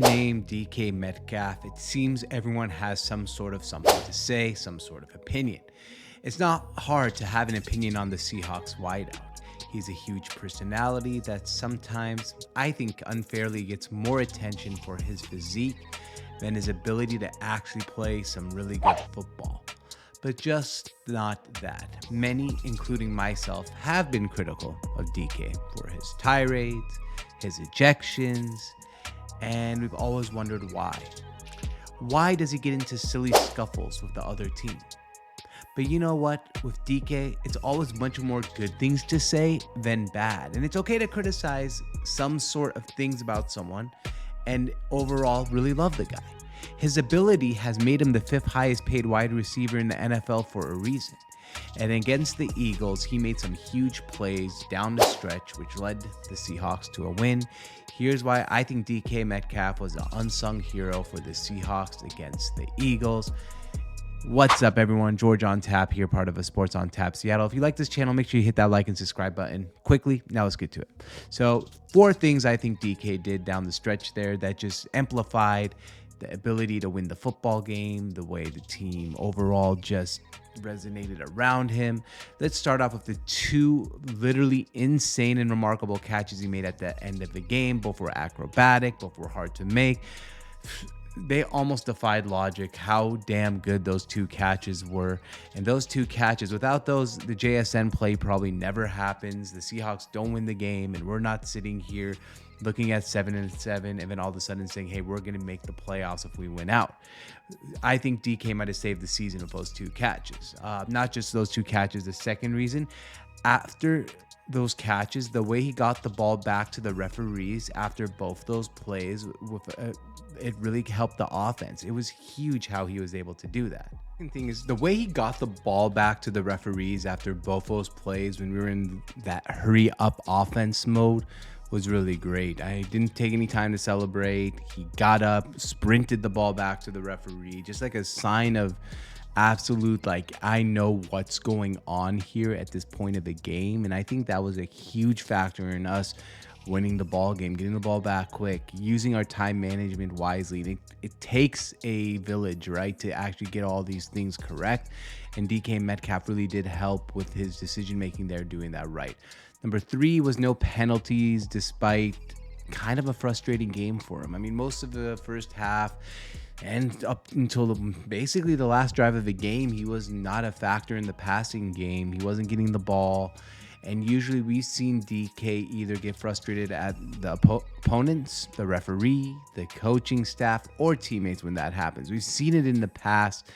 Name DK Metcalf, it seems everyone has some sort of something to say, some sort of opinion. It's not hard to have an opinion on the Seahawks wideout. He's a huge personality that sometimes, I think, unfairly gets more attention for his physique than his ability to actually play some really good football. But just not that. Many, including myself, have been critical of DK for his tirades, his ejections, and we've always wondered why. Why does he get into silly scuffles with the other team? But you know what? With DK, it's always much more good things to say than bad. And it's okay to criticize some sort of things about someone and overall really love the guy. His ability has made him the fifth highest paid wide receiver in the NFL for a reason. And against the Eagles, he made some huge plays down the stretch, which led the Seahawks to a win. Here's why I think DK Metcalf was an unsung hero for the Seahawks against the Eagles. What's up, everyone? George on Tap here, part of a Sports on Tap Seattle. If you like this channel, make sure you hit that like and subscribe button quickly. Now let's get to it. So 4 things I think DK did down the stretch there that just amplified the ability to win the football game, the way the team overall just resonated around him. Let's start off with the 2 literally insane and remarkable catches he made at the end of the game. Both were acrobatic, both were hard to make. They almost defied logic how damn good those 2 catches were. And those 2 catches, without those, the JSN play probably never happens. The Seahawks don't win the game, and we're not sitting here looking at 7-7 and then all of a sudden saying, hey, we're going to make the playoffs if we win out. I think DK might have saved the season with those 2 catches. Not just those 2 catches. The second reason, after those catches, the way he got the ball back to the referees after both those plays, it really helped the offense. It was huge how he was able to do that. Second thing is the way he got the ball back to the referees after both those plays when we were in that hurry up offense mode was really great. I didn't take any time to celebrate. He got up, sprinted the ball back to the referee, just like a sign of absolute, like, I know what's going on here at this point of the game. And I think that was a huge factor in us winning the ball game, getting the ball back quick, using our time management wisely. It takes a village, right, to actually get all these things correct. And DK Metcalf really did help with his decision making there, doing that right. Number 3 was no penalties, despite kind of a frustrating game for him. I mean, most of the first half and up until basically the last drive of the game, he was not a factor in the passing game. He wasn't getting the ball. And usually we've seen DK either get frustrated at the opponents, the referee, the coaching staff, or teammates when that happens. We've seen it in the past,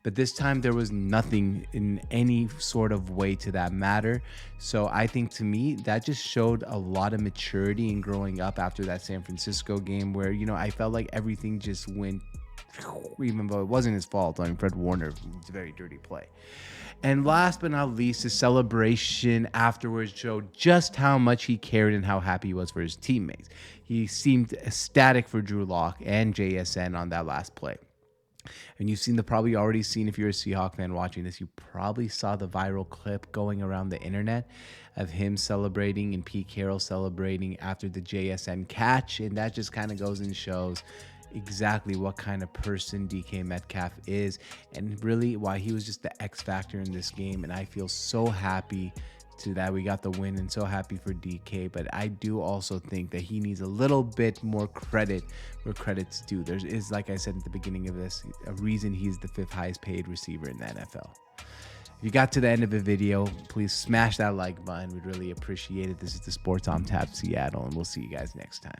but this time there was nothing in any sort of way to that matter. So I think, to me, that just showed a lot of maturity in growing up after that San Francisco game where, you know, I felt like everything just went, even though it wasn't his fault. I mean, Fred Warner, it's a very dirty play. And last but not least, his celebration afterwards showed just how much he cared and how happy he was for his teammates. He seemed ecstatic for Drew Lock and JSN on that last play. And you've probably already seen, if you're a Seahawk fan watching this, you probably saw the viral clip going around the internet of him celebrating and Pete Carroll celebrating after the JSN catch. And that just kind of goes and shows exactly what kind of person DK Metcalf is, and really why he was just the X factor in this game. And I feel so happy that we got the win, and so happy for DK. But I do also think that he needs a little bit more credit where credit's due. There is, like I said at the beginning of this, a reason he's the 5th highest paid receiver in the NFL. If you got to the end of the video, please smash that like button. We'd really appreciate it. This is the Sports on Tap Seattle, and we'll see you guys next time.